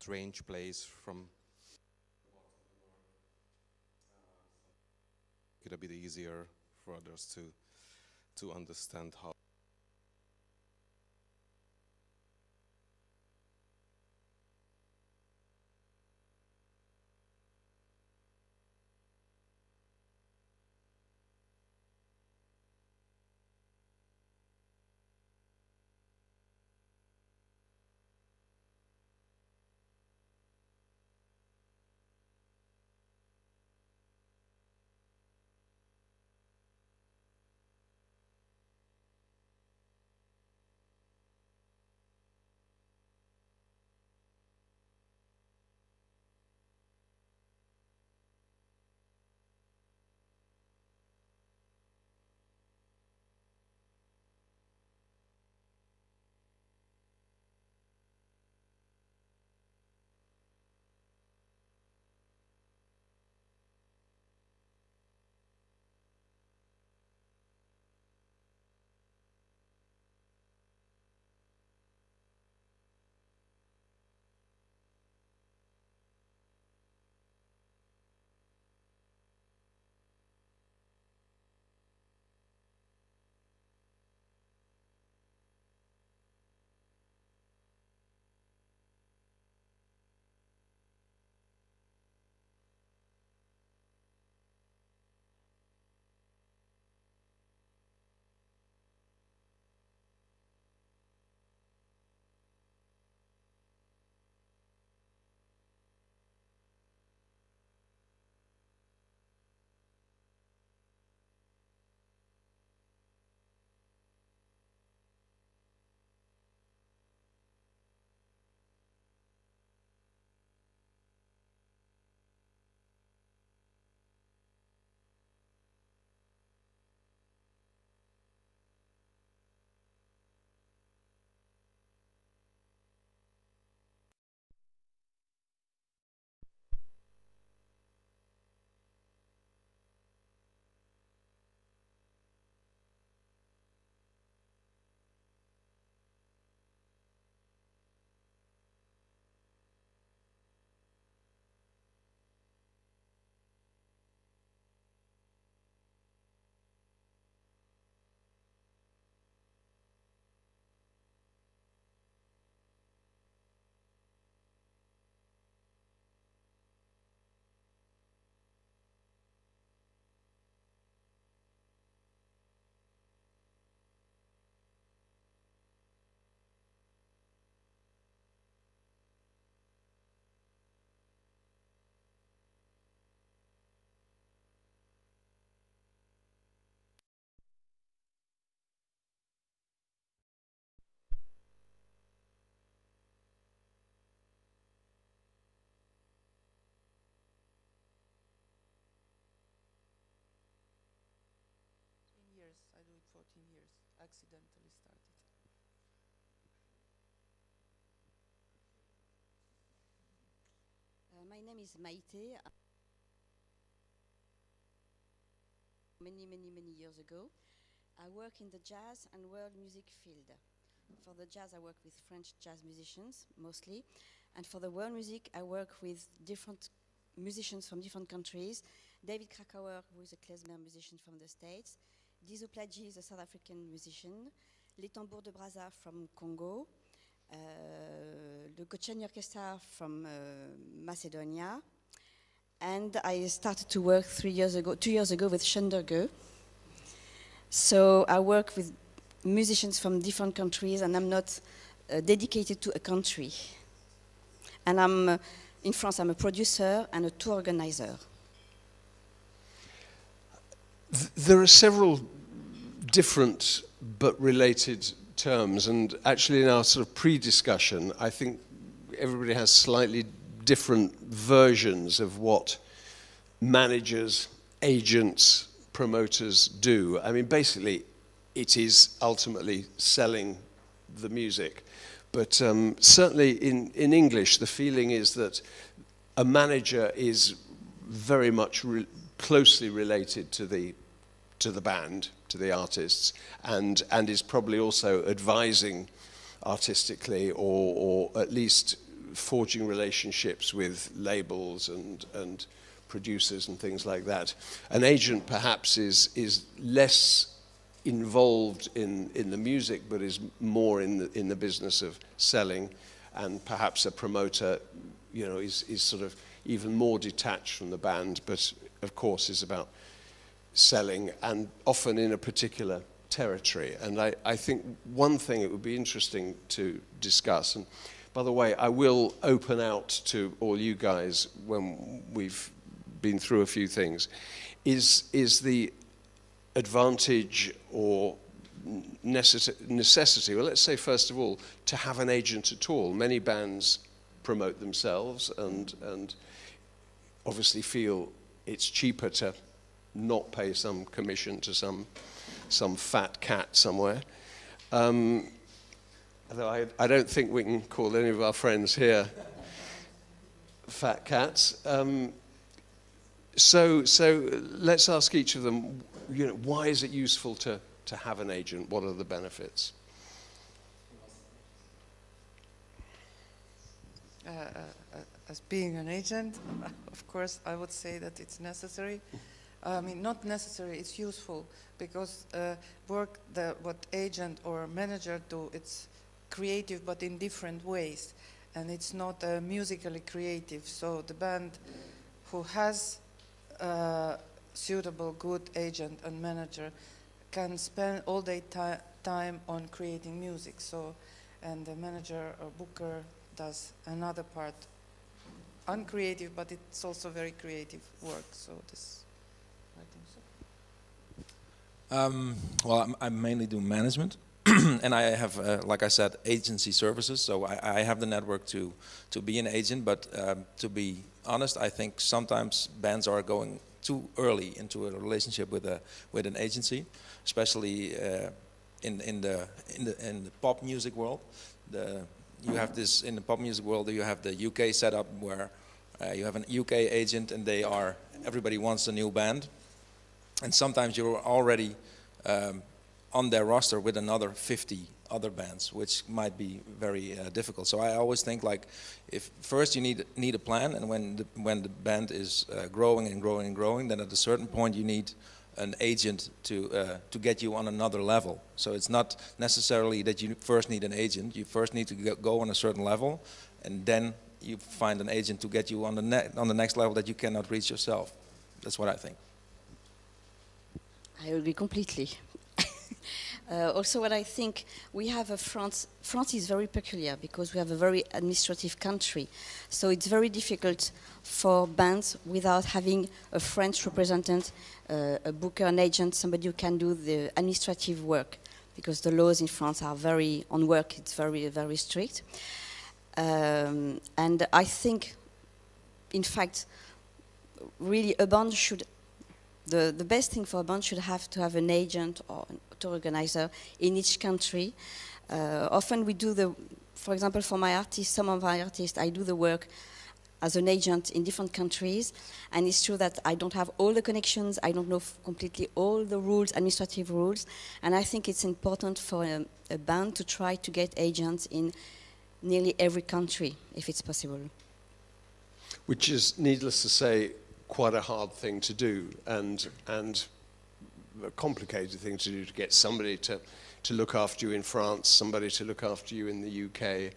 range plays from it a bit easier for others to understand how. Years, I do it 14 years, accidentally started. My name is Maite. Many years ago, I work in the jazz and world music field. For the jazz, I work with French jazz musicians, mostly. And for the world music, I work with different musicians from different countries. David Krakauer, who is a klezmer musician from the States. Dizo Plaggi is a South African musician. Les Tambours de Brazza from Congo. The Kocheni Orchestra from Macedonia. And I started to work 2 years ago with Schönderge. So I work with musicians from different countries, and I'm not dedicated to a country. And in France, I'm a producer and a tour organizer. There are several different but related terms, and actually in our sort of pre-discussion, I think everybody has slightly different versions of what managers, agents, promoters do. I mean, basically, it is ultimately selling the music. But certainly in English, the feeling is that a manager is very much closely related to the band, to the artists, and is probably also advising artistically or at least forging relationships with labels and producers and things like that. An agent perhaps is less involved in the music, but is more in the business of selling, and perhaps a promoter, you know, is sort of even more detached from the band, but of course is about selling, and often in a particular territory. And I think one thing it would be interesting to discuss, and by the way, I will open out to all you guys when we've been through a few things, is the advantage or necessity, well, let's say first of all, to have an agent at all. Many bands promote themselves and obviously feel it's cheaper to not pay some commission to some fat cat somewhere. Although I don't think we can call any of our friends here fat cats. So let's ask each of them, you know, why is it useful to have an agent? What are the benefits? As being an agent, of course, I would say that it's necessary. I mean, not necessary, it's useful, because what agent or manager do, it's creative, but in different ways, and it's not musically creative. So the band who has suitable good agent and manager can spend all their time on creating music. So, and the manager or booker does another part, uncreative, but it's also very creative work. So this, I think so. Well, I mainly do management, and I have, like I said, agency services. So I have the network to be an agent. But to be honest, I think sometimes bands are going too early into a relationship with an agency, especially in the pop music world. You have this in the pop music world. You have the UK setup where you have an UK agent, and everybody wants a new band, and sometimes you're already on their roster with another 50 other bands, which might be very difficult. So I always think, like, if first you need a plan, and when the band is growing and growing and growing, then at a certain point you need an agent to get you on another level. So it's not necessarily that you first need an agent. You first need to go on a certain level, and then you find an agent to get you on the next level that you cannot reach yourself. That's what I think. I agree completely. Also, what I think, we have France is very peculiar because we have a very administrative country. So it's very difficult for bands without having a French representative, a booker, an agent, somebody who can do the administrative work, because the laws in France are very, on work, it's very, very strict. And I think, in fact, really a band should, the best thing for a band should have to have an agent or an tour organizer in each country. Often we do for example, for my artists, some of my artists, I do the work as an agent in different countries, and it's true that I don't have all the connections, I don't know completely all the rules, administrative rules, and I think it's important for a band to try to get agents in nearly every country, if it's possible. Which is, needless to say, quite a hard thing to do, and a complicated thing to do, to get somebody to look after you in France, somebody to look after you in the UK.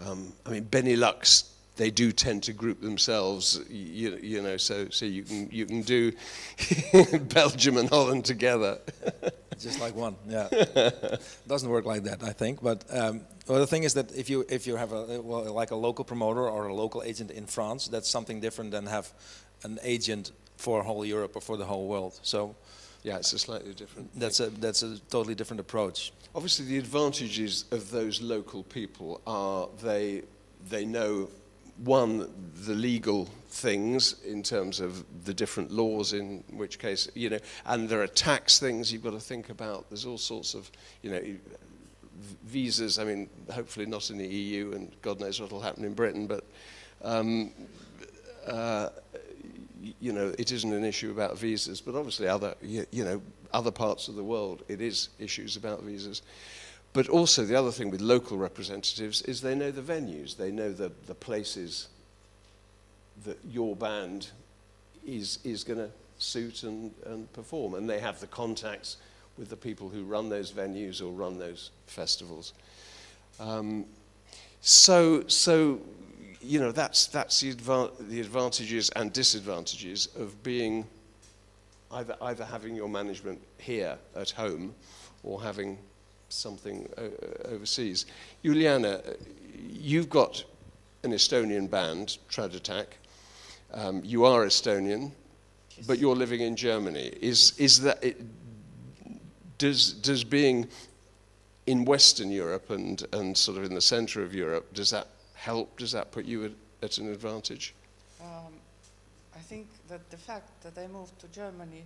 I mean, Benelux, they do tend to group themselves, you know, so you can do Belgium and Holland together. Just like one, yeah. Doesn't work like that, I think. But well, the thing is that if you have like a local promoter or a local agent in France, that's something different than have an agent for whole Europe or for the whole world. So yeah, it's a slightly different thing. That's a totally different approach. Obviously, the advantages of those local people are they know, one, the legal things in terms of the different laws, in which case, you know, and there are tax things you've got to think about. There's all sorts of, you know, visas. I mean, hopefully not in the EU, and God knows what will happen in Britain, but you know, it isn't an issue about visas, but obviously other, you know, other parts of the world, it is issues about visas. But also the other thing with local representatives is they know the venues, they know the places that your band is going to suit and perform, and they have the contacts with the people who run those venues or run those festivals. So you know, that's the advantages and disadvantages of being either having your management here at home or having something overseas. Juliana, you've got an Estonian band, Trad Attack. You are Estonian, yes, but you're living in Germany. Is that it, does being in Western Europe and sort of in the center of Europe, does that help? Does that put you at an advantage? I think that the fact that I moved to Germany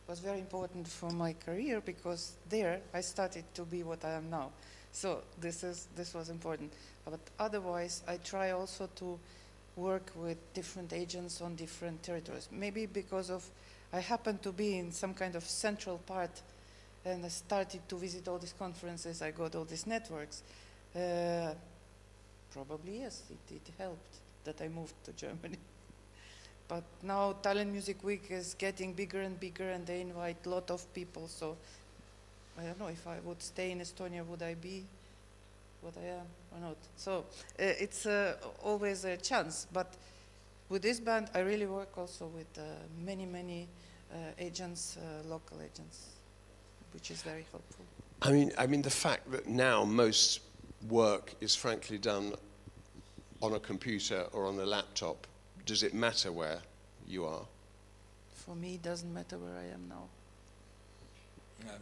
was very important for my career, because there I started to be what I am now. So this was important. But otherwise, I try also to work with different agents on different territories. Maybe because of I happened to be in some kind of central part, and I started to visit all these conferences. I got all these networks. Probably yes, it helped that I moved to Germany. But now Tallinn Music Week is getting bigger and bigger, and they invite a lot of people. So I don't know, if I would stay in Estonia, would I be what I am or not? So it's always a chance. But with this band, I really work also with many agents, local agents, which is very helpful. I mean, the fact that now most work is frankly done on a computer or on a laptop, does it matter where you are? For me, it doesn't matter where I am now.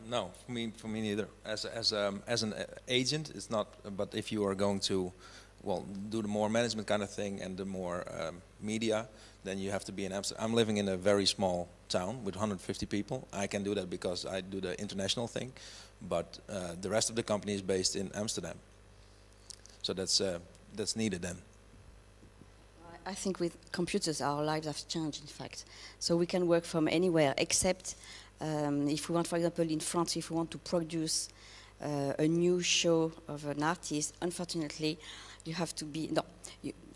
No, for me neither. As an agent, it's not. But if you are going to, well, do the more management kind of thing and the more media, then you have to be in Amsterdam. I'm living in a very small town with 150 people. I can do that because I do the international thing, but the rest of the company is based in Amsterdam. So that's needed then. I think with computers our lives have changed, in fact. So we can work from anywhere, except if we want, for example, in France, if we want to produce a new show of an artist, unfortunately, you have to be,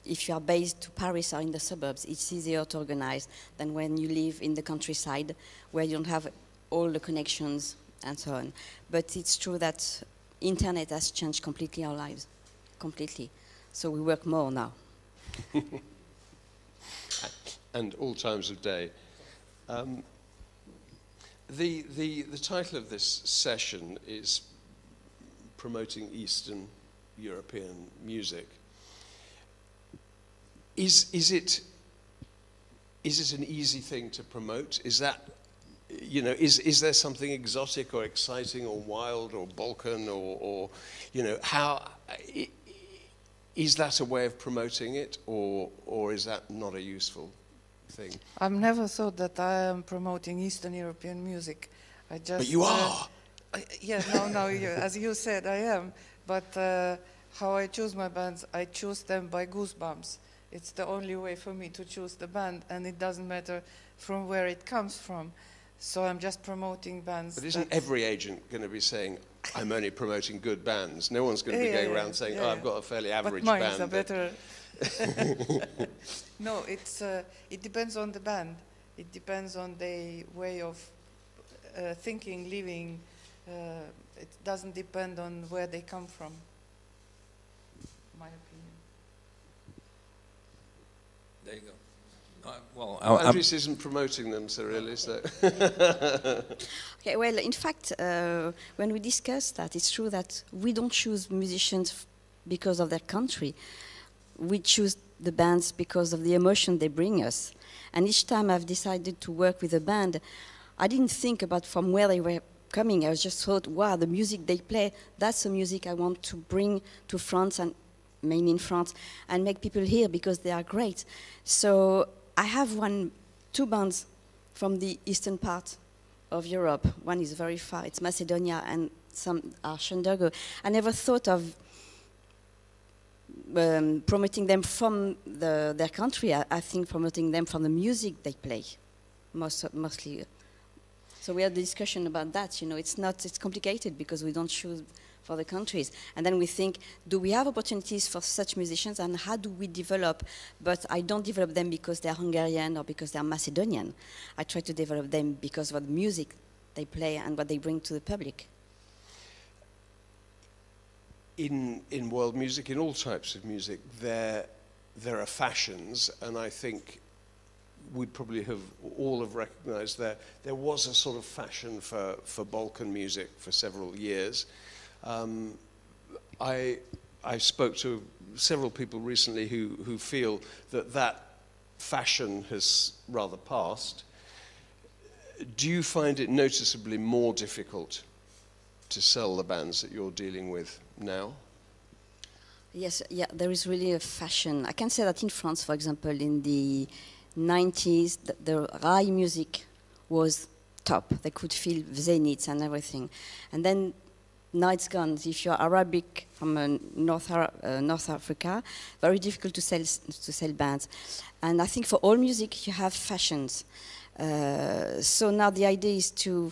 if you are based to Paris or in the suburbs, it's easier to organize than when you live in the countryside, where you don't have all the connections and so on. But it's true that internet has changed completely our lives, completely. So we work more now. And all times of day. The title of this session is Promoting Eastern European Music. Is it an easy thing to promote? Is that, you know, is there something exotic or exciting or wild or Balkan or you know, how is that a way of promoting it, or is that not a useful thing? I've never thought that I am promoting Eastern European music. I just. But you are. Yeah, no, as you said, I am. But how I choose my bands, I choose them by goosebumps. It's the only way for me to choose the band, and it doesn't matter from where it comes from. So I'm just promoting bands. But isn't every agent going to be saying, I'm only promoting good bands? No one's going to be going around saying, oh, I've got a fairly average but band. Are better. No, it depends on the band. It depends on the way of thinking, living. It doesn't depend on where they come from, my opinion. There you go. Well, Andres isn't promoting them, so really, so. Okay, well, in fact, when we discuss that, it's true that we don't choose musicians because of their country. We choose the bands because of the emotion they bring us. And each time I've decided to work with a band, I didn't think about from where they were coming. I just thought, wow, the music they play, that's the music I want to bring to France, and mainly in France, and make people hear because they are great. So I have two bands from the eastern part of Europe. One is very far, it's Macedonia, and some are Schendergo. I never thought of promoting them from their country. I think promoting them from the music they play, mostly. So we had the discussion about that. You know, it's complicated because we don't choose for the countries. And then we think, do we have opportunities for such musicians, and how do we develop? But I don't develop them because they're Hungarian or because they're Macedonian. I try to develop them because of the music they play and what they bring to the public. In world music, in all types of music, there are fashions, and I think we'd probably all have recognized there was a sort of fashion for Balkan music for several years. I spoke to several people recently who feel that fashion has rather passed. Do you find it noticeably more difficult to sell the bands that you're dealing with now? Yes, yeah, there is really a fashion. I can say that in France, for example, in the 90s, the Rai music was top. They could feel zeniths and everything. And then now it's gone. If you're Arabic from North Africa, very difficult to sell bands. And I think for all music, you have fashions. So now the idea is to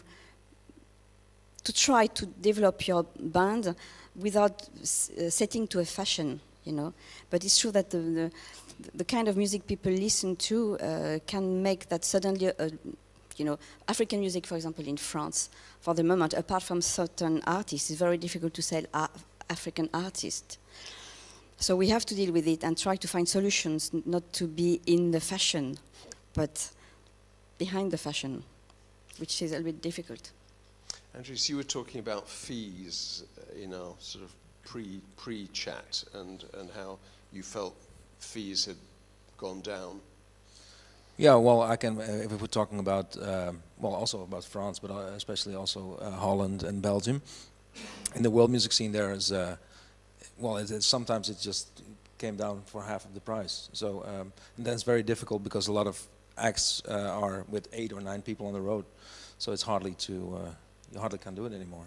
try to develop your band without setting to a fashion, you know. But it's true that the kind of music people listen to can make that suddenly, you know, African music, for example, in France, for the moment, apart from certain artists, it's very difficult to sell African artists. So we have to deal with it and try to find solutions, not to be in the fashion, but behind the fashion, which is a little bit difficult. Andres, you were talking about fees in our sort of pre-chat and how you felt fees had gone down. Yeah, well, I can, if we're talking about, well, also about France, but especially also Holland and Belgium. In the world music scene there is, well, sometimes it just came down for half of the price. So and then it's very difficult because a lot of acts are with 8 or 9 people on the road. So it's hardly to, you hardly can do it anymore.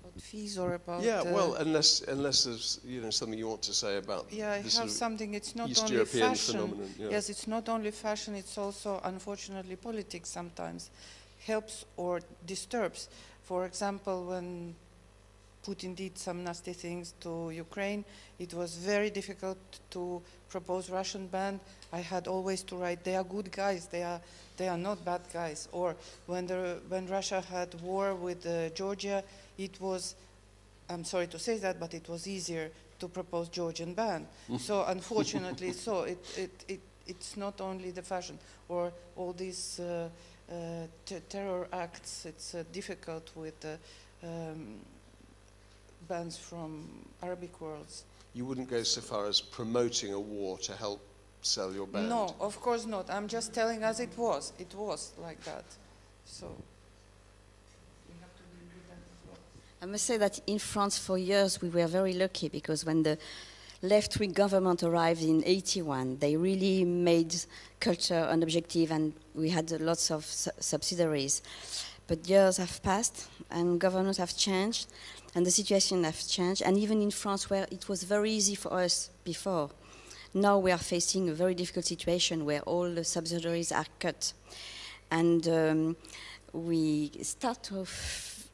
About fees or about... Yeah, well, unless there's, you know, something you want to say about yeah, I have something. It's not East only European fashion. phenomenon. Yeah. Yes, it's not only fashion, it's also, unfortunately, politics sometimes helps or disturbs. For example, when Putin did some nasty things to Ukraine, it was very difficult to propose Russian band. I had always to write, they are good guys, they are not bad guys. Or when Russia had war with Georgia, it was, I'm sorry to say that, but it was easier to propose Georgian band. So unfortunately, so it's not only the fashion or all these terror acts. It's difficult with bands from Arabic worlds. You wouldn't go so far as promoting a war to help sell your band? No, of course not. I'm just telling us it was. It was like that. So we have to deal with that as well. I must say that in France for years we were very lucky, because when the left-wing government arrived in '81, they really made culture an objective, and we had lots of subsidiaries. But years have passed and governments have changed and the situation has changed, and even in France where it was very easy for us before, now we are facing a very difficult situation where all the subsidiaries are cut. And we start to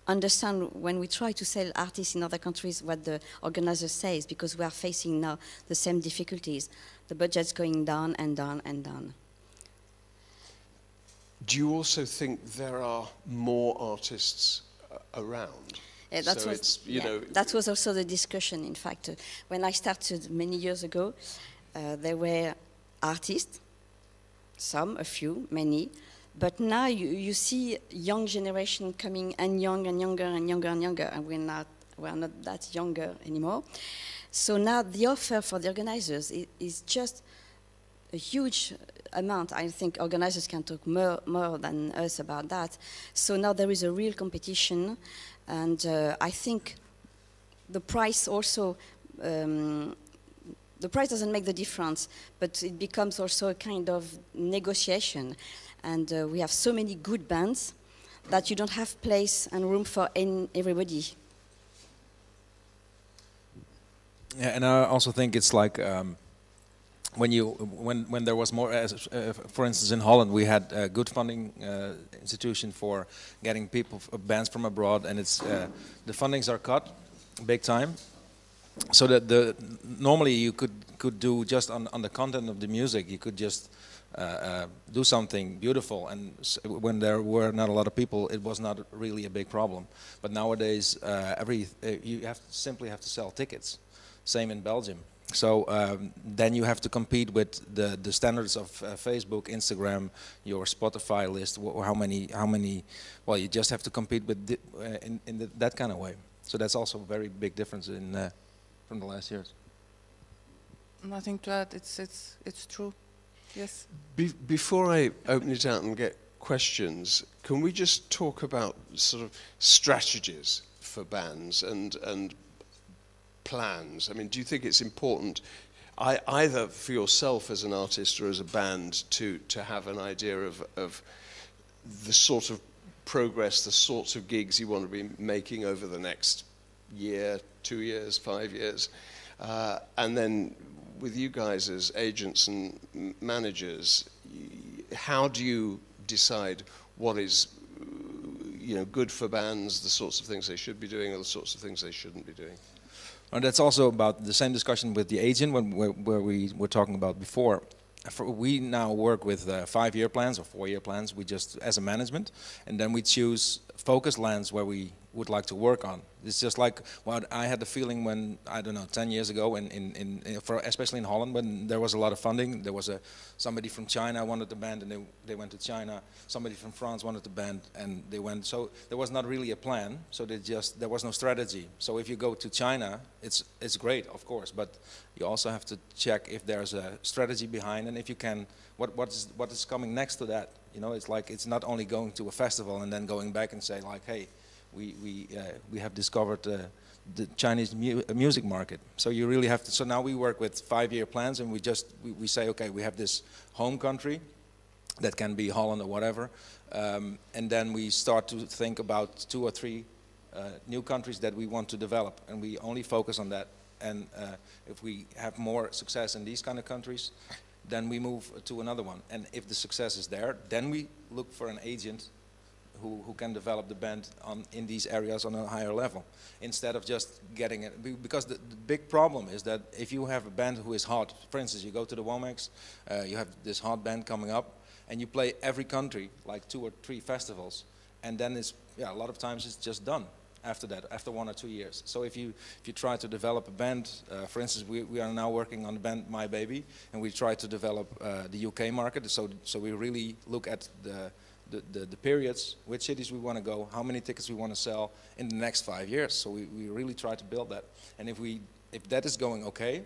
understand when we try to sell artists in other countries what the organizer says, because we are facing now the same difficulties. The budget's going down and down and down. Do you also think there are more artists around? Yeah, that so was, it's, you know, that was also the discussion, in fact. When I started many years ago, there were artists, some, a few, many, but now you see young generation coming, and younger and younger and younger and younger, and we're not that younger anymore. So now the offer for the organizers is just a huge amount. I think organizers can talk more than us about that. So now there is a real competition, and I think the price also, the price doesn't make the difference, but it becomes also a kind of negotiation. And we have so many good bands that you don't have place and room for everybody. Yeah, and I also think it's like when there was more, for instance, in Holland, we had a good funding institution for getting people, bands from abroad, and it's the fundings are cut big time, so that normally you could do just on the content of the music, you could just do something beautiful, and when there were not a lot of people, it was not really a big problem. But nowadays, you simply have to sell tickets. Same in Belgium. So then you have to compete with the standards of Facebook, Instagram, your Spotify list. How many? Well, you just have to compete with that kind of way. So that's also a very big difference from the last years. Nothing to add. It's true. Yes. Before I open it out and get questions, can we just talk about sort of strategies for bands and plans? I mean, do you think it's important, either for yourself as an artist or as a band, to have an idea of the sort of progress, the sorts of gigs you want to be making over the next year, 2 years, 5 years, and then with you guys as agents and managers, how do you decide what is, good for bands, the sorts of things they should be doing, or the sorts of things they shouldn't be doing? And that's also about the same discussion with the agent where we were talking about before. We now work with 5-year plans or 4-year plans. We just, as a management, and then we choose focus lands where we would like to work on. It's just like what I had the feeling when, I don't know, 10 years ago, especially in Holland, when there was a lot of funding. There was somebody from China wanted the band, and they went to China. Somebody from France wanted the band, and they went. So there was not really a plan. So there was no strategy. So if you go to China, it's great, of course, but you also have to check if there's a strategy behind, and if you can, what is coming next to that. It's like, it's not only going to a festival and then going back and say like, hey, we have discovered the Chinese music market. So you really have to. So now we work with 5-year plans, and we say, okay, we have this home country, that can be Holland or whatever, and then we start to think about 2 or 3 new countries that we want to develop, and we only focus on that. And if we have more success in these kind of countries, then we move to another one. And if the success is there, then we look for an agent who can develop the band in these areas on a higher level, instead of just getting it. Because the big problem is that if you have a band who is hot, for instance, you go to the Womex, you have this hot band coming up, and you play every country, like 2 or 3 festivals, and then a lot of times it's just done after that, after 1 or 2 years. So if you try to develop a band, for instance, we are now working on the band My Baby, and we try to develop the UK market. So we really look at the periods, which cities we want to go, how many tickets we want to sell in the next 5 years. So we really try to build that. And if that is going okay,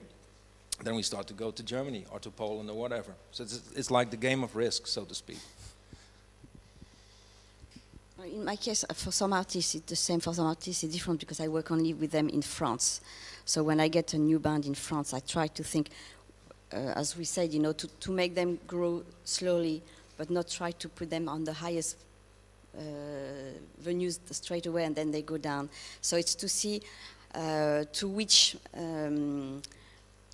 then we start to go to Germany or to Poland or whatever. So it's like the game of risk, so to speak. In my case, for some artists, it's the same. For some artists, it's different because I work only with them in France. So when I get a new band in France, I try to think, as we said, to make them grow slowly, but not try to put them on the highest venues straight away and then they go down. So it's to see to which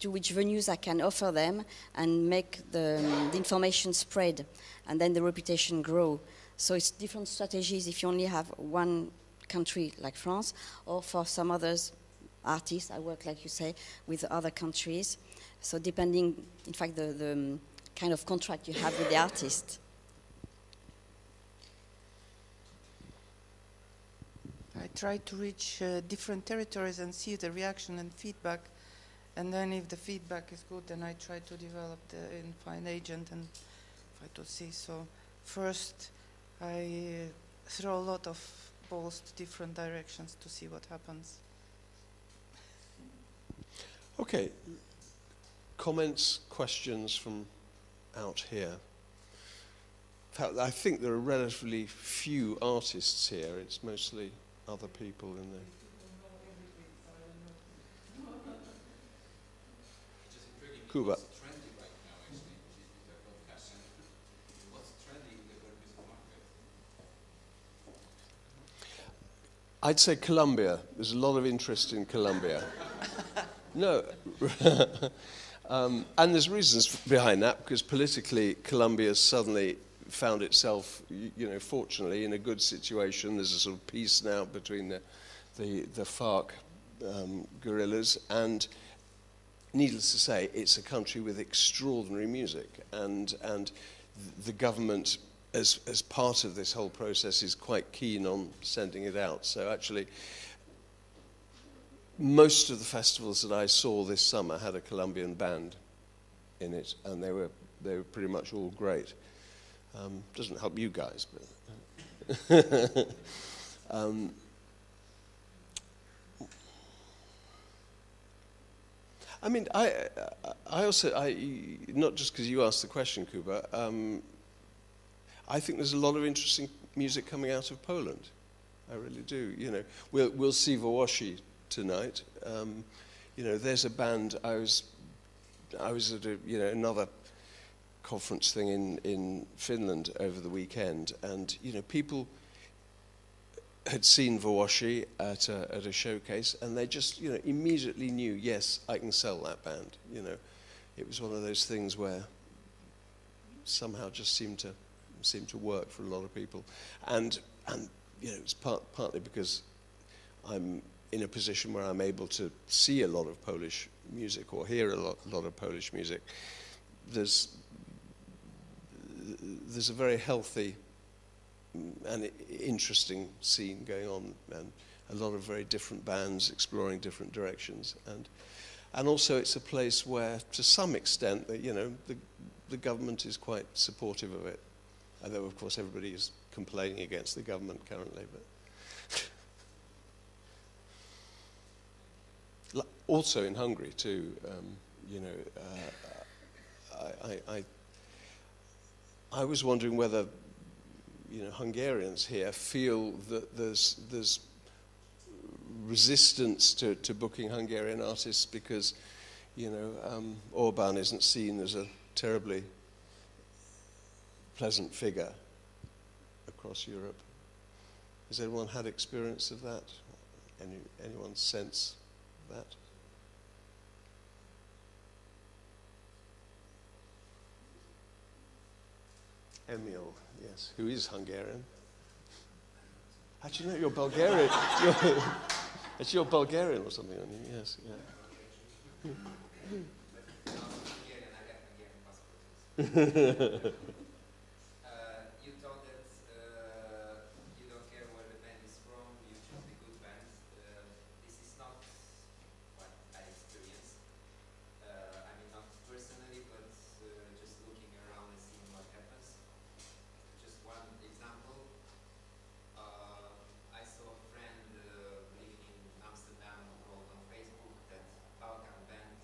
venues I can offer them and make the information spread, and then the reputation grow. So it's different strategies if you only have one country like France, or for some others artists, I work, like you say, with other countries. So depending, in fact, the kind of contract you have with the artist. I try to reach different territories and see the reaction and feedback, and then if the feedback is good, then I try to develop and find agent and try to see. So first I throw a lot of balls to different directions to see what happens. Okay. Comments, questions from out here? In fact, I think there are relatively few artists here. It's mostly other people in there. Kuba. I'd say Colombia. There's a lot of interest in Colombia. No, And there's reasons behind that, because politically Colombia suddenly found itself, you know, fortunately in a good situation. There's a sort of peace now between the FARC guerrillas, and needless to say, it's a country with extraordinary music, and the government, as part of this whole process, is quite keen on sending it out. So actually, most of the festivals that I saw this summer had a Colombian band in it, and they were pretty much all great. Doesn't help you guys, but I mean, I also, not just because you asked the question, Kuba, I think there's a lot of interesting music coming out of Poland. I really do. You know, we'll see Wołosi tonight. You know, there's a band. I was at another conference thing in Finland over the weekend, and you know, people had seen Wołosi at a showcase, and they just, you know, immediately knew, yes, I can sell that band. You know, it was one of those things where somehow just seemed to work for a lot of people, and you know, it's partly because I'm in a position where I'm able to see a lot of Polish music or hear a lot of Polish music. There's a very healthy and interesting scene going on, and a lot of very different bands exploring different directions, and also it's a place where, to some extent, you know, the government is quite supportive of it, although of course everybody is complaining against the government currently. But also in Hungary too, you know, I was wondering whether, you know, Hungarians here feel that there's resistance to booking Hungarian artists because, you know, Orban isn't seen as a terribly pleasant figure across Europe. Has anyone had experience of that? Anyone sense that? Emil, yes, who is Hungarian. Actually, no, you're Bulgarian. You're Bulgarian or something, aren't you? Yes, yeah. You thought that you don't care where the band is from, you choose the good band. This is not what I experienced. I mean, not personally, but just looking around and seeing what happens. Just one example. I saw a friend living in Amsterdam wrote on Facebook that Balkan band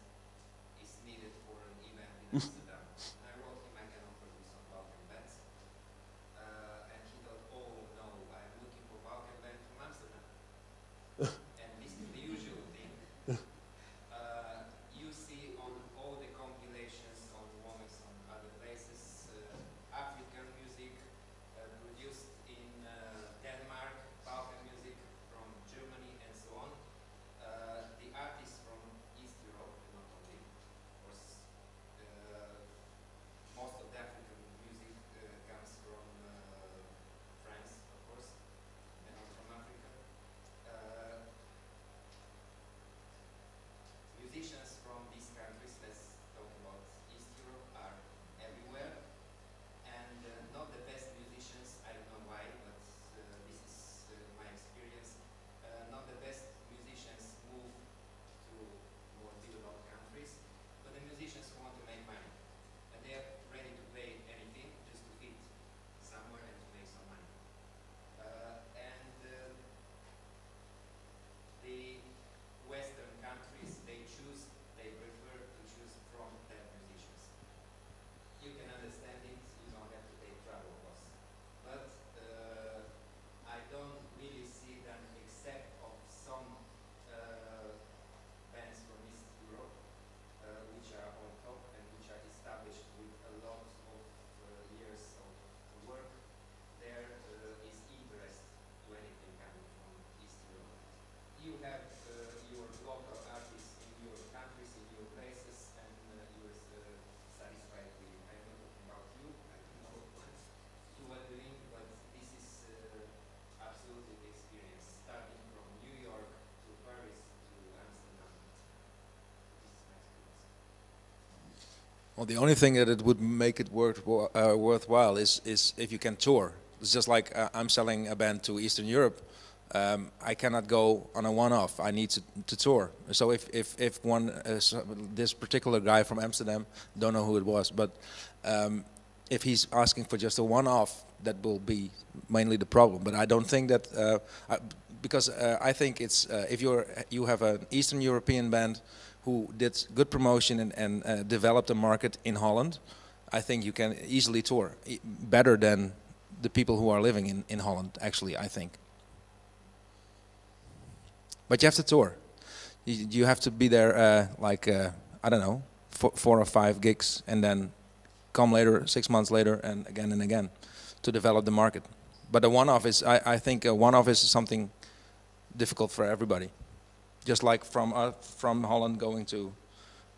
is needed for an event in Amsterdam. And I wrote him, I can offer you some Balkan bands. And he thought, oh no, I'm looking for Balkan band from Amsterdam. And this is the usual thing. You see on all the compilations on Womex on other places, African music produced in Denmark, Balkan music from Germany, and so on. The artists from East Europe, not only, of course, Well, the only thing that it would make it worthwhile is if you can tour. It's just like I'm selling a band to Eastern Europe. I cannot go on a one-off. I need to tour. So if one this particular guy from Amsterdam, don't know who it was, but if he's asking for just a one-off, that will be mainly the problem. But I don't think that because I think it's if you have an Eastern European band who did good promotion and developed a market in Holland, I think you can easily tour better than the people who are living in Holland. Actually, I think. But you have to tour. You have to be there, I don't know, 4 or 5 gigs, and then come later, 6 months later, and again, to develop the market. But a one-off is, I think, a one-off is something difficult for everybody. Just like from Holland going to,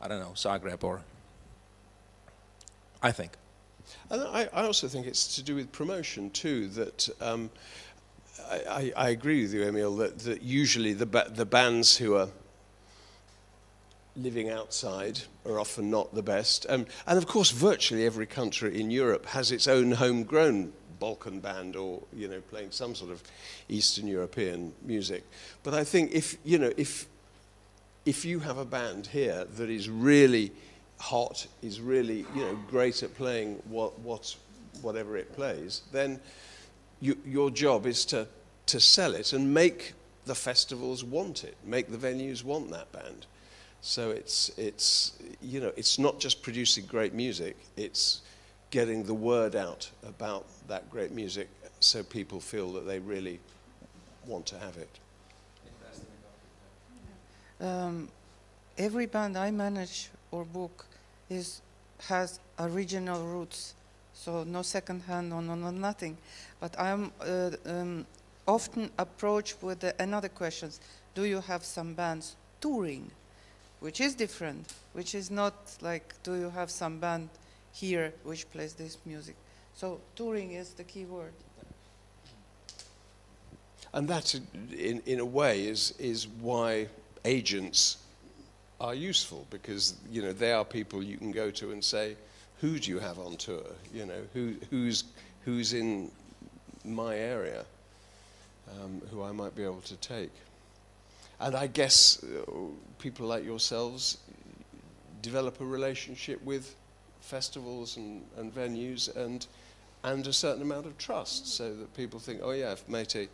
I don't know, Zagreb or. I think. And I also think it's to do with promotion too. That. I agree with you, Emil, that usually the bands who are living outside are often not the best. And of course, virtually every country in Europe has its own homegrown Balkan band, or playing some sort of Eastern European music. But I think if you have a band here that is really hot, is really great at playing whatever it plays, then your job is to sell it and make the festivals want it, make the venues want that band. So it's not just producing great music, it's getting the word out about that great music so people feel that they really want to have it. Every band I manage or book has original roots, so no second hand, no nothing. But I'm often approached with another question: do you have some bands touring? Which is different, which is not like, do you have some band here which plays this music? So touring is the key word. And that, in a way, is why agents are useful, because they are people you can go to and say, who do you have on tour? Who's in my area, who I might be able to take. And I guess people like yourselves develop a relationship with festivals and venues and a certain amount of trust, so that people think, oh yeah, if Mete,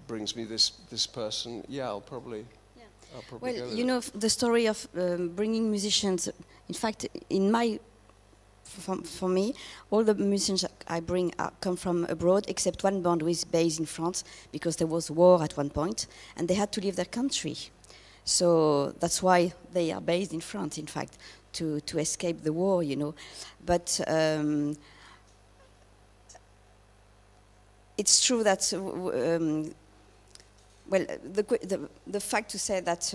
brings me this person, yeah, I'll probably well, go with it. The story of bringing musicians. In fact, for me, all the musicians I bring come from abroad, except one band who is based in France, because there was war at one point, and they had to leave their country. So that's why they are based in France, in fact, to escape the war, But it's true that, well, the fact to say that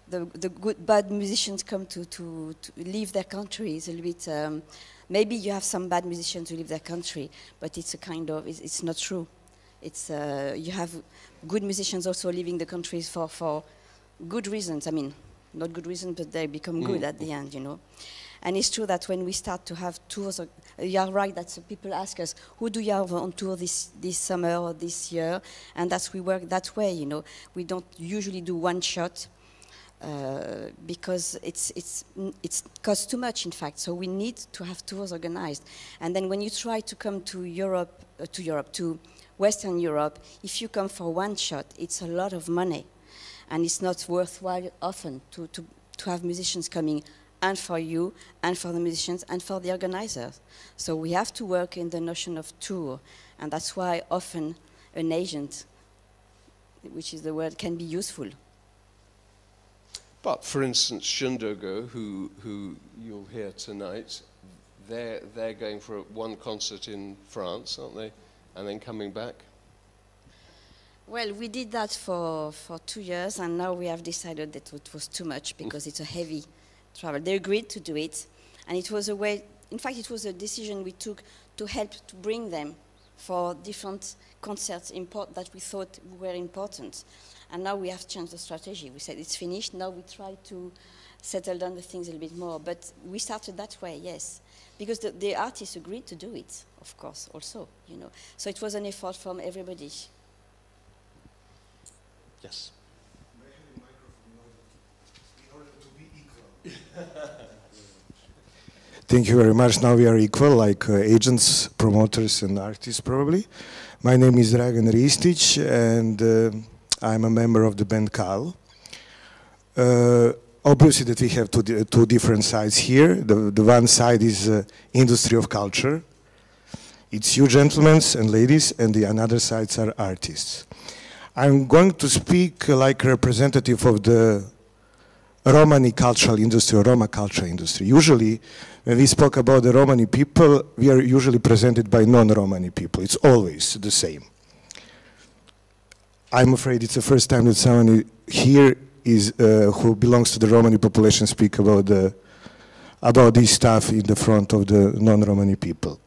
the bad musicians come to leave their country is a little bit, maybe you have some bad musicians who leave their country, but it's a kind of, it's not true. It's, you have good musicians also leaving the countries for good reasons. I mean, not good reasons, but they become good at the end, And it's true that when we start to have tours, you are right that people ask us, who do you have on tour this summer or this year? And that's, we work that way, We don't usually do one shot because it costs too much, in fact. So we need to have tours organized. And then when you try to come to to Western Europe, if you come for one shot, it's a lot of money. And it's not worthwhile often to have musicians coming, and for you, and for the musicians, and for the organizers. So we have to work in the notion of tour, and that's why often an agent, which is the word, can be useful. But for instance, ÜGYNÖKÖK, who you'll hear tonight, they're going for one concert in France, aren't they? And then coming back. Well, we did that for 2 years, and now we have decided that it was too much because it's a heavy travel. They agreed to do it, and it was a way, in fact, it was a decision we took to help to bring them for different concerts that we thought were important. And now we have changed the strategy. We said it's finished, now we try to settle down the things a little bit more. But we started that way, yes. Because the artists agreed to do it, of course, also, you know. So it was an effort from everybody. Yes. Thank you very much. Now we are equal, like agents, promoters, and artists, probably. My name is Dragan Ristic, and I'm a member of the band KAL. Obviously that we have two different sides here. The one side is industry of culture. It's you gentlemen and ladies, and the another sides are artists. I'm going to speak like a representative of the Romani cultural industry or Roma cultural industry. Usually, when we spoke about the Romani people, we are usually presented by non-Romani people. It's always the same. I'm afraid it's the first time that someone here is who belongs to the Romani population speak about this stuff in the front of the non-Romani people.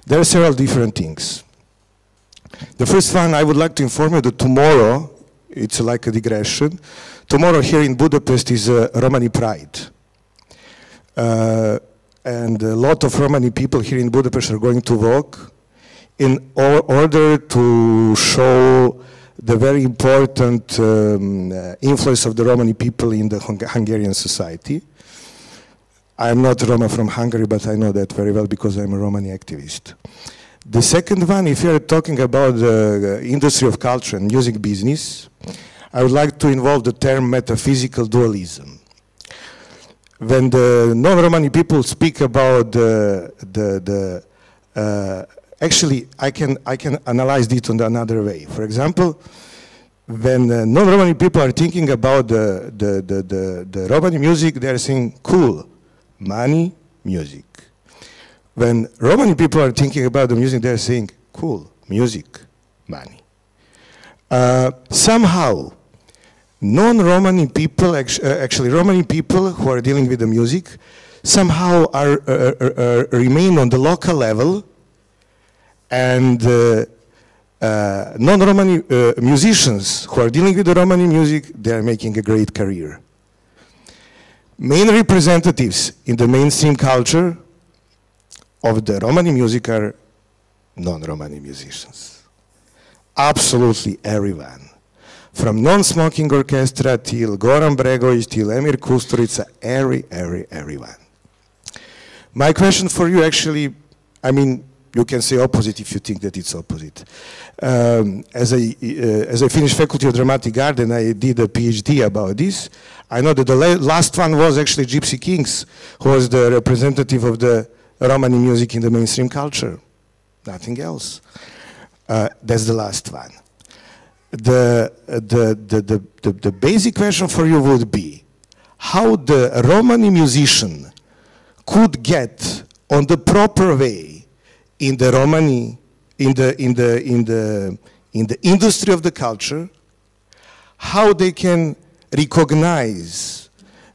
There are several different things. The first one, I would like to inform you that tomorrow, it's like a digression, tomorrow here in Budapest is Romani Pride. And a lot of Romani people here in Budapest are going to walk in order to show the very important influence of the Romani people in the Hungarian society. I'm not Roma from Hungary, but I know that very well because I'm a Romani activist. The second one, if you're talking about the industry of culture and music business, I would like to involve the term metaphysical dualism. When the non-Romani people speak about actually, I can analyze it in another way. For example, when non-Romani people are thinking about the Romani music, they are saying cool, money, music. When Romani people are thinking about the music, they are saying cool, music, money. Somehow, non-Romani people, actually Romani people who are dealing with the music, somehow remain on the local level, and non-Romani musicians who are dealing with the Romani music, they are making a great career. Main representatives in the mainstream culture of the Romani music are non-Romani musicians. Absolutely everyone. From non-smoking orchestra till Goran Bregovic till Emir Kusturica, everyone. My question for you actually, I mean, you can say opposite if you think that it's opposite. As I finished Faculty of Dramatic Art and I did a PhD about this, I know that the last one was actually Gypsy Kings, who was the representative of the Romani music in the mainstream culture. Nothing else. That's the last one. The basic question for you would be how the Romani musician could get on the proper way in the Romani, in the industry of the culture, how they can recognize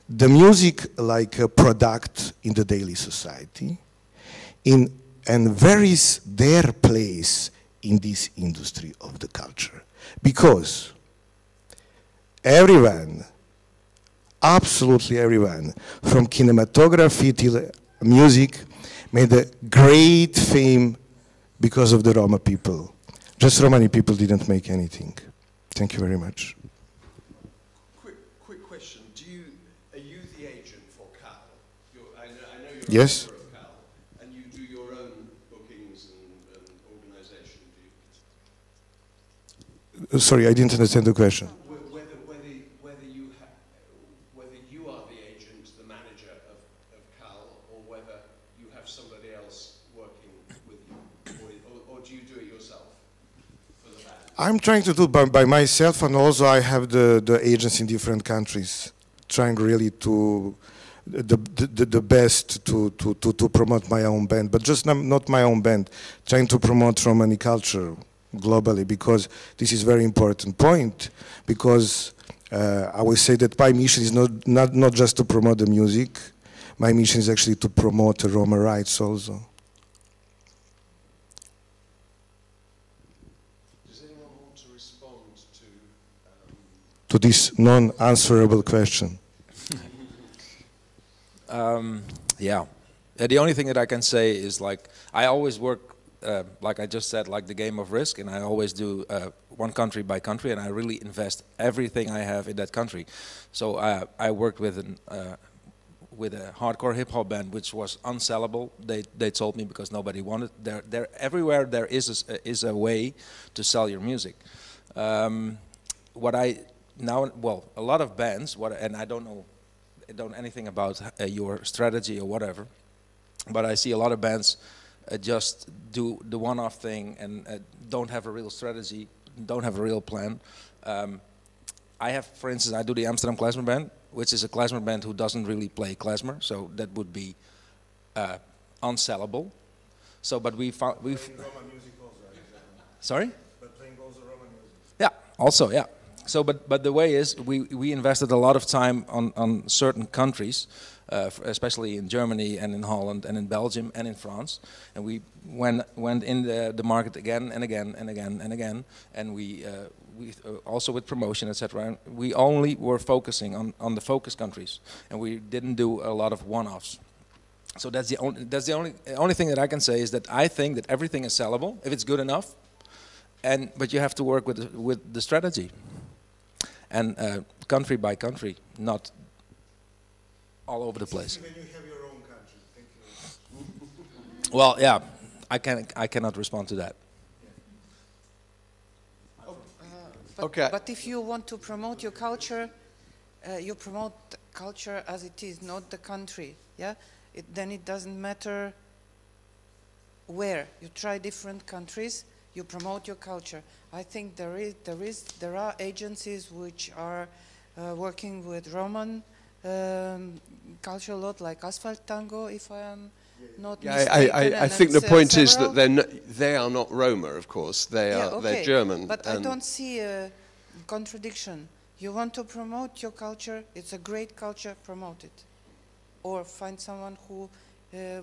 the music like a product in the daily society, and where is their place in this industry of the culture. Because everyone, absolutely everyone, from cinematography till music, made a great fame because of the Roma people. Just Romani people didn't make anything. Thank you very much. Quick question. Are you the agent for KAL? I know you're Yes. a member of KAL, and you do your own bookings and organisation, do you? Sorry, I didn't understand the question. Whether you are the agent, the manager of KAL, or whether you have somebody else working with you, or do you do it yourself for the band? I'm trying to do it by myself, and also I have the agents in different countries, trying really to the best to promote my own band, but just not my own band, trying to promote Romani culture globally, because this is a very important point, because I will say that my mission is not just to promote the music, my mission is actually to promote the Roma rights also. Does anyone want to respond To this non-answerable question? Yeah. The only thing that I can say is like I always work, like I just said, like the game of risk, and I always do one country by country, and I really invest everything I have in that country. So I worked with a hardcore hip hop band which was unsellable. They told me because nobody wanted. Everywhere there is a way to sell your music. What I now, well, a lot of bands, and I don't know anything about your strategy or whatever, but I see a lot of bands just do the one-off thing and don't have a real strategy, don't have a real plan. I have, for instance, I do the Amsterdam Klezmer Band, which is a klezmer band who doesn't really play klezmer, so that would be unsellable. So, but we found sorry. But playing also Roman music. Yeah, also, yeah. So, but the way is, we invested a lot of time on certain countries, especially in Germany and in Holland and in Belgium and in France, and we went in the market again and again and again and again, and we also with promotion, etc. We only were focusing on the focus countries, and we didn't do a lot of one-offs. So that's the only thing that I can say is that I think that everything is sellable if it's good enough, but you have to work with the strategy. And country by country, not all over the place. When you have your own country. Thank you. Well, yeah, I cannot respond to that. But if you want to promote your culture, you promote culture as it is, not the country. Yeah, then it doesn't matter where. You try different countries. You promote your culture. I think there are agencies which are working with Roman culture a lot, like Asphalt Tango, if I am not mistaken. I think the point is that they are not Roma, of course. They're German. But I don't see a contradiction. You want to promote your culture, it's a great culture, promote it. Or find someone who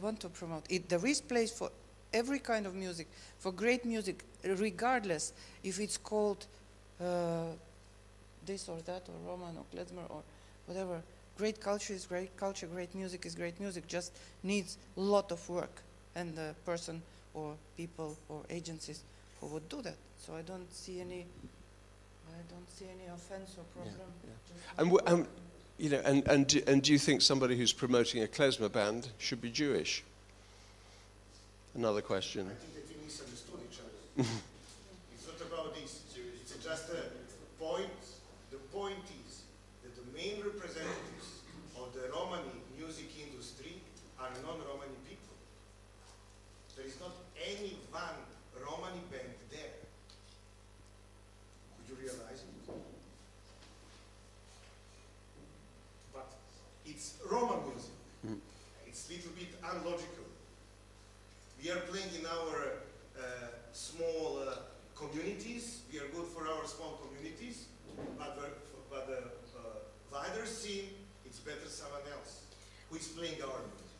want to promote it. There is place for every kind of music, for great music, regardless if it's called this or that, or Roman, or klezmer, or whatever. Great culture is great culture, great music is great music, just needs a lot of work, and the person or people or agencies who would do that. So I don't see any offense or problem. Yeah. And do you think somebody who's promoting a klezmer band should be Jewish? Another question. I think that we misunderstood each other. It's not about this. It's just a point. The point is that the main representatives of the Romani music industry are non-Romani people. There is not any one Romani band there. Could you realize it? But it's Roman music. It's a little bit unlogical. We are playing in our small communities. We are good for our small communities, but the wider scene, it's better someone else who is playing our music.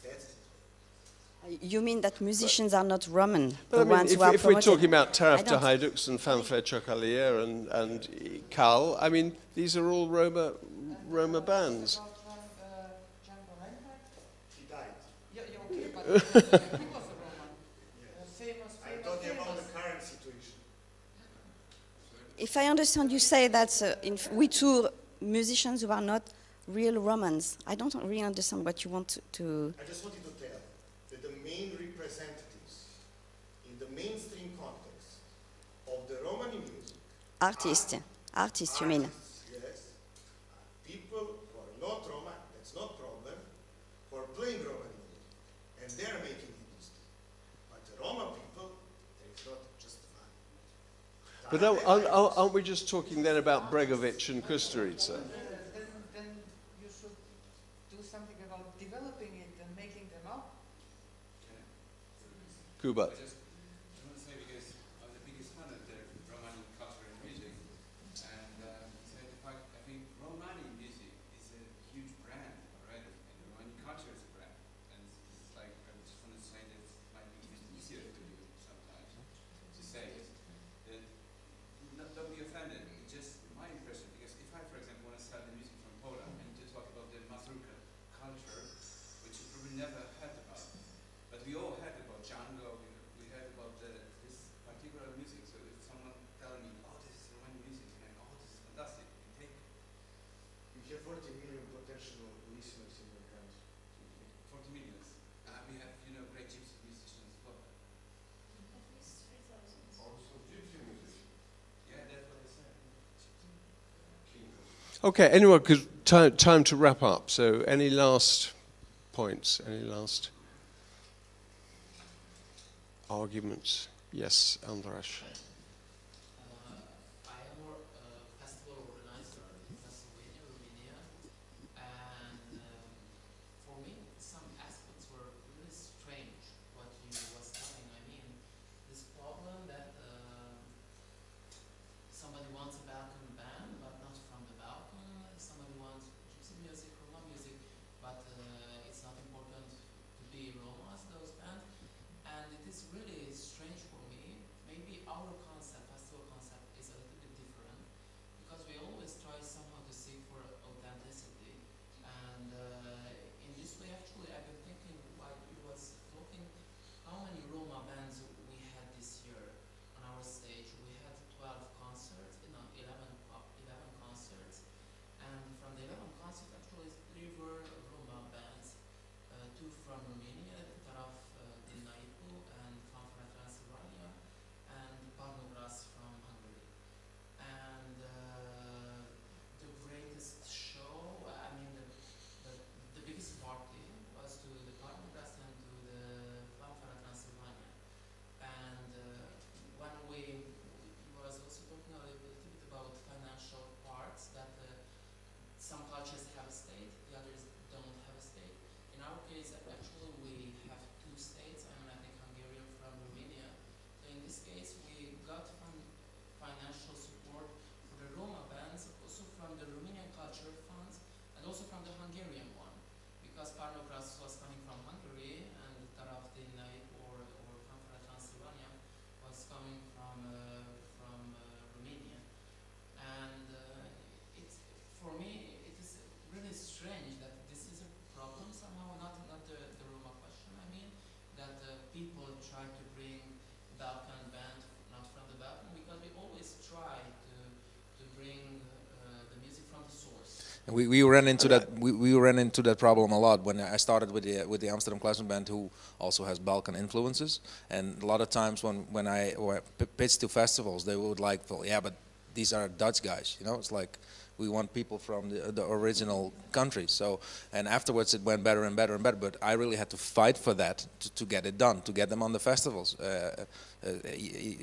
That's it. You mean that musicians are not Roman, But the ones who are if we're promoted? talking about Tarafta Hajdux and Fanfare Chocalier and Kal, I mean, these are all Roma bands. He died. He was a Roman. Famous. I'm talking about the current situation. If I understand, you say that we tour musicians who are not real Romans. I don't really understand what you want to... I just wanted to tell that the main representatives in the mainstream context of the Romani music Artists, you mean? Yes, people who are not Roma, that's not problem, who are playing Romani music, and they're making industry. But the Roma people, there is not just one. But aren't we just talking then about Bregovic and Kusturica? Then you should do something about developing it and making them up. Kuba. I just want to say, because I'm the biggest fan of the Romani culture and music, and say the fact, I think Romani music is a huge brand already, and the Romani culture is a brand, and it's like, I just want to say that it might be even easier for you sometimes to say it, that don't be offended, it's just my impression, because if I, for example, want to start the music from Poland, I need to talk about the Mazurka culture, have 40 million potential listeners in your country. 40 millions. We have, you know, great gypsy musicians as well. At least 3,000. Also gypsy music. Yeah, that's what I said. Okay, anyone, because time to wrap up. So any last points? Any last arguments? Yes, Andras. I am a festival organizer in Pennsylvania, Romania, and for me some aspects were really strange what you was telling. I mean, this problem that somebody wants a Balkan band but not from the Balkan, somebody wants gypsy music, Roma music, but it's not important to be Roma as those bands, and it is really strange for me. Maybe our concept, festival concept, is a little bit different because we always try somehow to seek for authenticity. And in this way, actually, I've been thinking while you was talking, how many Roma bands we had this year on our stage. We had 12 concerts, 11 concerts, and from the 11 concerts, actually, 3 were Roma bands, 2 from Romania, Taraf Dinaipu, and Fanfara Transylvania, and Parnogras from Hungary. And the greatest show, I mean, the biggest party was to the Parnogras and to the Fanfara Transylvania. And when we was also talking a little bit about financial parts, that some cultures have a state, the others don't have a state. In our case, actually, we have 2 states. I think Hungarian from Romania. So in this case, we got financial support for the Roma bands, also from the Romanian culture funds, and also from the Hungarian one, because Parnogras was coming from Hungary, and Taraf Dinai or Fanfara Transylvania was coming from Romania. And it's, for me, it is really strange that this is a problem somehow, not the Roma question, I mean, that people try to bring Balkan band not from the Balkan, because we always try to bring the music from the source. And we ran into that we ran into that problem a lot when I started with the Amsterdam Klassen band, who also has Balkan influences. And a lot of times when I pitched to festivals, they would like, well, yeah, but these are Dutch guys, you know. It's like we want people from the original country. So, and afterwards it went better and better and better. But I really had to fight for that to get it done, to get them on the festivals.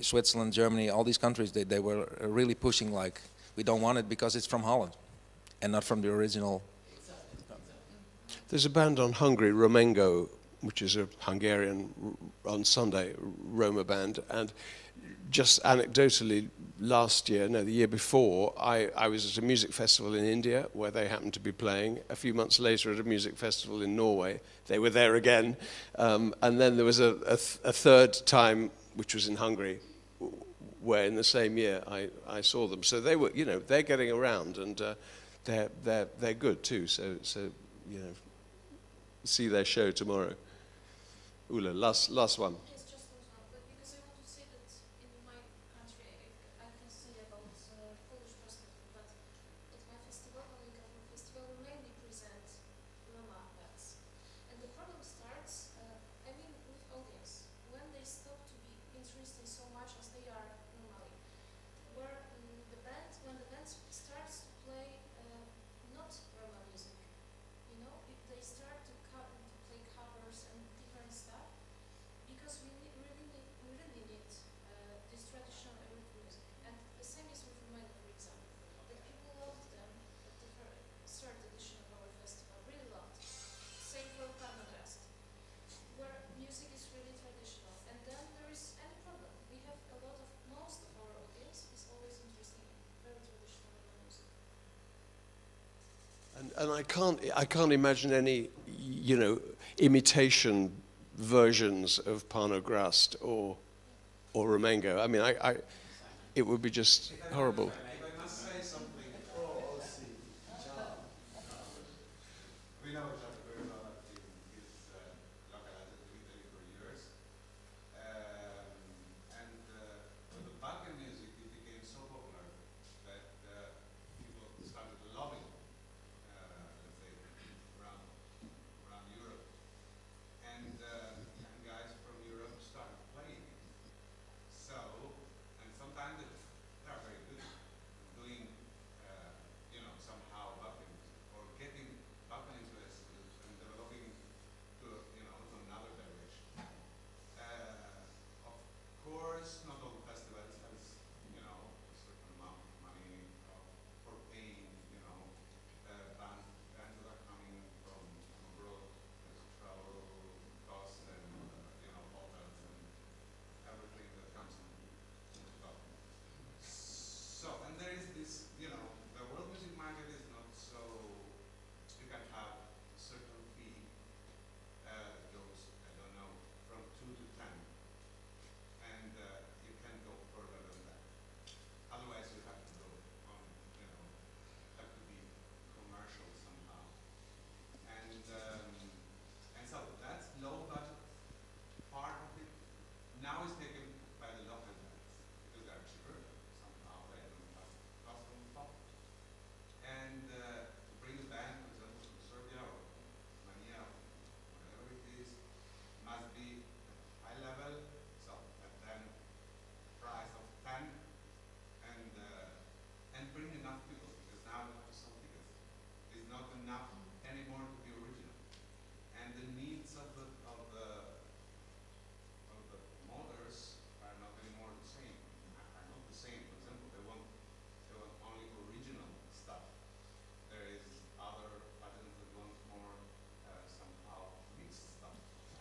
Switzerland, Germany, all these countries, they were really pushing like, we don't want it because it's from Holland and not from the original. There's a band on Hungary, Romengo, which is a Hungarian on Sunday Roma band, and just anecdotally, the year before, I was at a music festival in India where they happened to be playing. A few months later at a music festival in Norway, they were there again. And then there was a third time, which was in Hungary, where in the same year I saw them. So they were, you know, they're getting around, and they're good too. So you know, see their show tomorrow. Ula, last one. Yes, just one, but because I want to say that in my country, I can say about Polish perspective, but at my festival, Ujgynökök festival, we mainly present Roma bands. And the problem starts, I mean, with audience, when they stop to be interested so much as they are normally. Where when the band starts to play not Roma music, you know, if they start to play covers and different stuff, because we really need this traditional European music. And the same is with Romania, for example, that people loved them at the third edition of our festival, really loved. Same for Parnogras, where music is really traditional. And then there is any problem. We have most of our audience is always interested in very traditional music. And I can't imagine any, you know, imitation versions of Parnogras or Romengo. I mean, it would be just horrible. If I must say something. We know each other very well. I've been his localizer to Italy for years. And the Balkan music, it became so popular that people started loving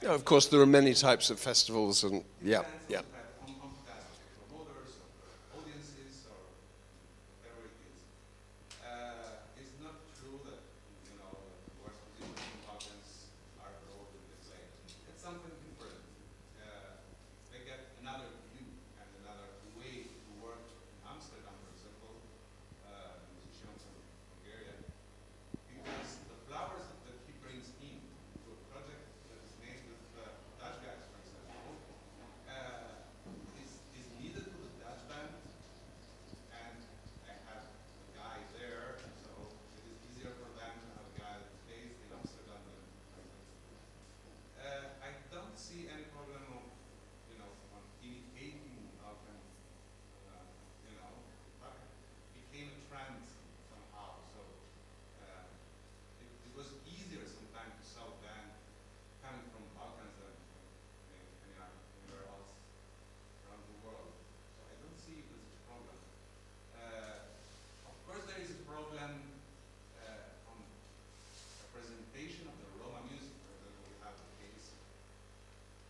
Of course, there are many types of festivals, and yeah. On promoters, or audiences, or whatever it is. It's not true that worst musicians in Balkans are brought in the play. It's something different. They get another view and another way to work in Amsterdam, for example, musicians from Bulgaria, because the flowers that he brings in to a project that is made with Dutch guys, for example, is needed to the Dutch band, and I have a guy there, so it is easier for them to have a guy based in Amsterdam than I don't see any problem of, on imitating Balkan, but it became a trend somehow, so it was easier sometimes to sell band coming from Balkans than anywhere else around the world. So I don't see it as a problem. Of course, there is a problem on the presentation of the Roma music. For example, we have the case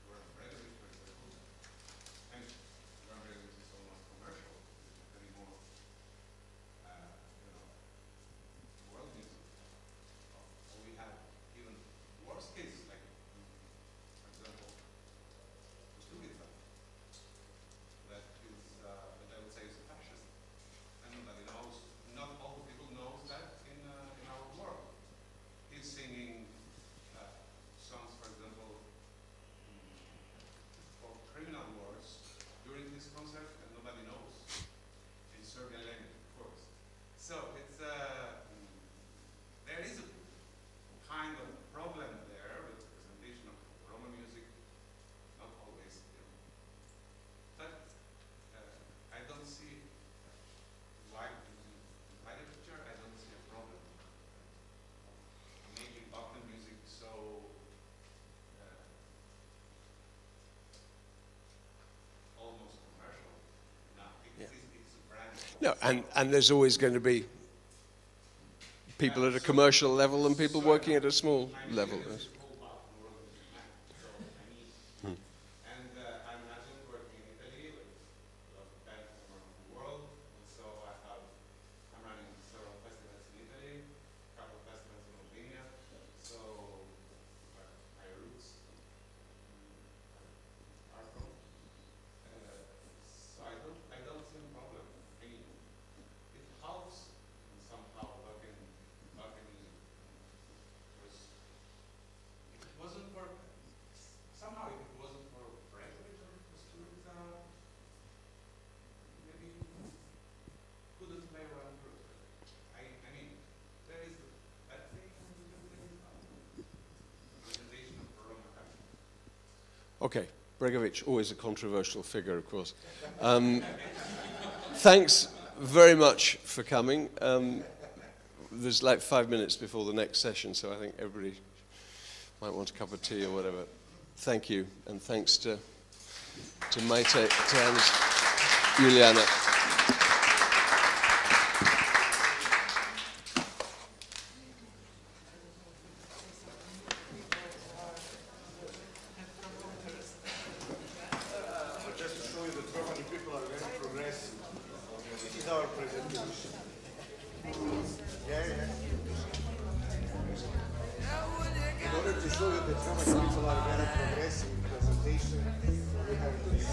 where Bregovic, for example, and where Bregovic is almost commercial, it's anymore, world music. Or we have even worse cases, like, for example, Kustubica, that is, that I would say is a fascist. And nobody knows, not all the people know that in our world. He's singing songs, for example, for criminal wars during this concert, and nobody knows. In Serbian language, of course. So it's, there is a kind of problem there with the presentation of Roma music, not always, but I don't see why by the picture I don't see a problem making Balkan music so almost commercial. Now it's a brand. No, and there's always going to be people at a commercial level and people working at a small level. Yes. And I imagine working in Italy with a lot of bands from around the world. Also, I'm running several festivals in Italy, a couple of festivals in Albania. So my roots are from. So I don't see a problem. I mean, it helps somehow Balkan music. Because if it wasn't for somehow if it wasn't for Bregovic or Kustubica, maybe couldn't play around group. I mean, there is that thing and the good thing is presentation of Roma country. Okay, Bregovic, always a controversial figure, of course. Thanks very much for coming. There's like 5 minutes before the next session, so I think everybody might want a cup of tea or whatever. Thank you, and thanks to Maite, and Juliana. Just to show you that Romani people are very progressive. This is our presentation. Yeah. In order to show you that Romani people are very progressive presentation, we have this.